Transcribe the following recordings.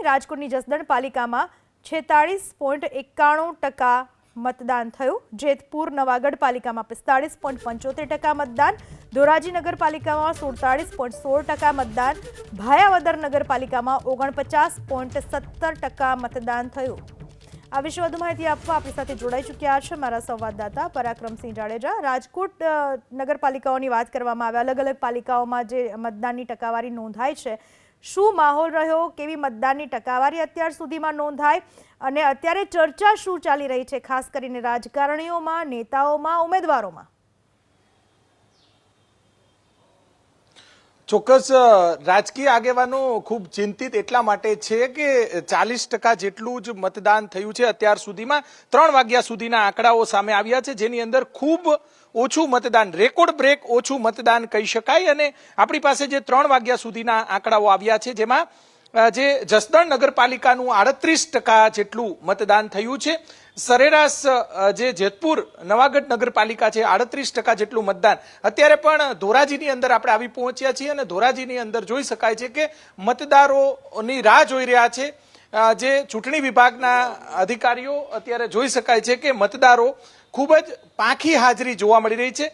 રાજકોટની જસદણ પાલિકામાં 46.91% मतदान थयुं। जेतपुर नवागढ़ पालिका में 45.75% मतदान, धोराजी नगरपालिका में 47.16% मतदान, भायावदर नगरपालिका में 49.17% मतदान थयुं। आ विषे વધુ માહિતી આપવા આપણી સાથે જોડાઈ ચૂક્યા છે મારા સંવાદદાતા પરાક્રમસિંહ જાડેજા। રાજકોટ નગરપાલિકાઓની વાત કરવામાં આવે, અલગ અલગ પાલિકાઓમાં જે મતદાનની ટકાવારી નોંધાઈ છે, શું માહોલ રહ્યો, કેવી મતદાનની ટકાવારી અત્યાર સુધીમાં નોંધાઈ અને અત્યારે ચર્ચા શું ચાલી રહી છે, ખાસ કરીને રાજકારણીઓમાં, નેતાઓમાં, ઉમેદવારોમાં? ચોક્કસ રાજકીય આગેવાનો ખૂબ ચિંતિત એટલા માટે છે કે 40% જેટલું જ મતદાન થયું છે અત્યાર સુધીમાં। 3 વાગ્યા સુધીના આંકડાઓ સામે આવ્યા છે, જેની અંદર ખૂબ ઓછું મતદાન, રેકોર્ડ બ્રેક ઓછું મતદાન કહી શકાય। અને આપણી પાસે જે 3 વાગ્યા સુધીના આંકડાઓ આવ્યા છે, જેમાં જે જસદણ નગરપાલિકાનું 38% જેટલું મતદાન થયું છે। સરેરાશ જે જેતપુર નવાગઢ નગરપાલિકા છે 38% જેટલું મતદાન। અત્યારે પણ ધોરાજીની અંદર આપણે આવી પહોંચ્યા છીએ અને ધોરાજીની અંદર જોઈ શકાય છે કે મતદારોની રાહ જોઈ રહ્યા છે જે ચૂંટણી વિભાગના અધિકારીઓ। અત્યારે જોઈ શકાય છે કે મતદારો ખૂબ જ પાંખી હાજરી જોવા મળી રહી છે।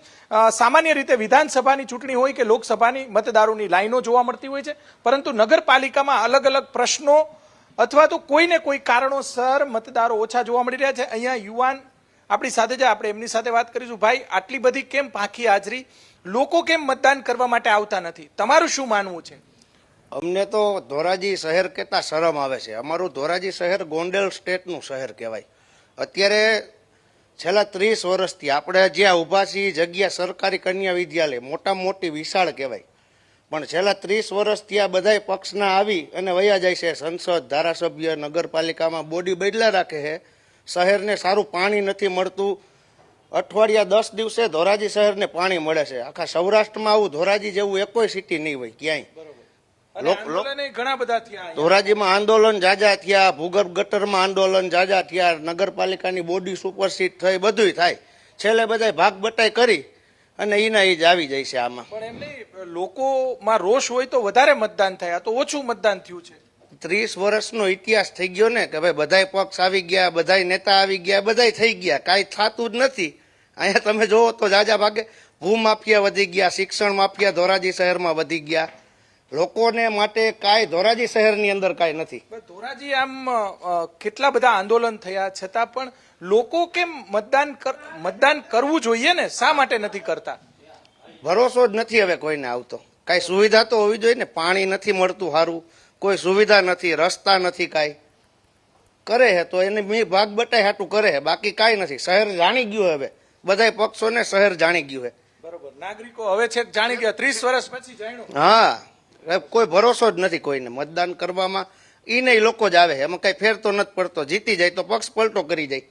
સામાન્ય રીતે વિધાનસભાની ચૂંટણી હોય કે લોકસભાની મતદારોની લાઈનો જોવા મળતી હોય છે, પરંતુ નગરપાલિકામાં અલગ અલગ પ્રશ્નો અથવા તો કોઈને કોઈ કારણોસર મતદારો ઓછા જોવા મળી રહ્યા છે। અહીંયા યુવાન આપણી સાથે છે, આપણે એમની સાથે વાત કરીશું। ભાઈ, આટલી બધી કેમ પાંખી હાજરી, લોકો કેમ મતદાન કરવા માટે આવતા નથી, તમારું શું માનવું છે? અમને તો ધોરાજી શહેર કહેતા શરમ આવે છે। અમારું ધોરાજી શહેર ગોંડલ સ્ટેટનું શહેર કહેવાય। અત્યારે છેલ્લા 30 વર્ષથી આપણે જ્યાં ઊભા છીએ જગ્યા સરકારી કન્યા વિદ્યાલય મોટામાં મોટી વિશાળ કહેવાય, પણ છેલ્લા 30 વર્ષથી આ બધા પક્ષના આવી અને વયા જાય છે। સંસદ, ધારાસભ્ય, નગરપાલિકામાં બોડી બદલા રાખે છે। શહેરને સારું પાણી નથી મળતું। અઠવાડિયા 10 દિવસે ધોરાજી શહેરને પાણી મળે છે। આખા સૌરાષ્ટ્રમાં આવું ધોરાજી જેવું એકોય સિટી નહીં હોય ક્યાંય। ધોરાજીમાં આંદોલન જાજા થયા, ભૂગર્ભ ગટરમાં આંદોલન જાજા થયા, નગરપાલિકાની બોડી સુપરસીડ થઈ, બધુંય થાય, છેલ્લે બધા ભાગ બટાઈ કરી અને એના એ જ આવી જાય છે આમાં। પણ એમને લોકોમાં રોષ હોય તો વધારે મતદાન થાય, આ તો ઓછું મતદાન થયું છે। 30 વર્ષનો ઇતિહાસ થઈ ગયો ને કે ભાઈ બધાય પક્ષ આવી ગયા, બધાય નેતા આવી ગયા, બધાય થઈ ગયા, કાંઈ થતું જ નથી। અહીંયા તમે જોવો તો જાજા ભાગે ભૂમાફિયા વધી ગયા, શિક્ષણ માફિયા ધોરાજી શહેરમાં વધી ગયા। લોકોને માટે કાંઈ ધોરાજી શહેરની અંદર કાંઈ નથી। ધોરાજી આમ કેટલા બધા આંદોલન થયા છતાં પણ લોકો કેમ મતદાન કરવું જોઈએ ને, શા માટે નથી કરતા? ભરોસો જ નથી હવે કોઈને આવતો। કાંઈ સુવિધા તો હોવી જોઈએ ને, પાણી નથી મળતું સારું, કોઈ સુવિધા નથી, રસ્તા નથી, કાંઈ કરે છે તો એને ભાગ બટાઈ હાટું કરે છે, બાકી કાંઈ નથી। શહેર જાણી ગયું, હવે બધાય પક્ષોને શહેર જાણી ગયું છે। બરોબર, નાગરિકો હવે છે જાણી ગયા, 30 વર્ષ પછી જાણ્યું। હા, કોઈ ભરોસો જ નથી કોઈને મતદાન કરવામાં। ઈ નહીં લોકો જ આવે, એમાં કઈ ફેર તો નથી પડતો। જીતી જાય તો પક્ષ પલટો કરી જાય।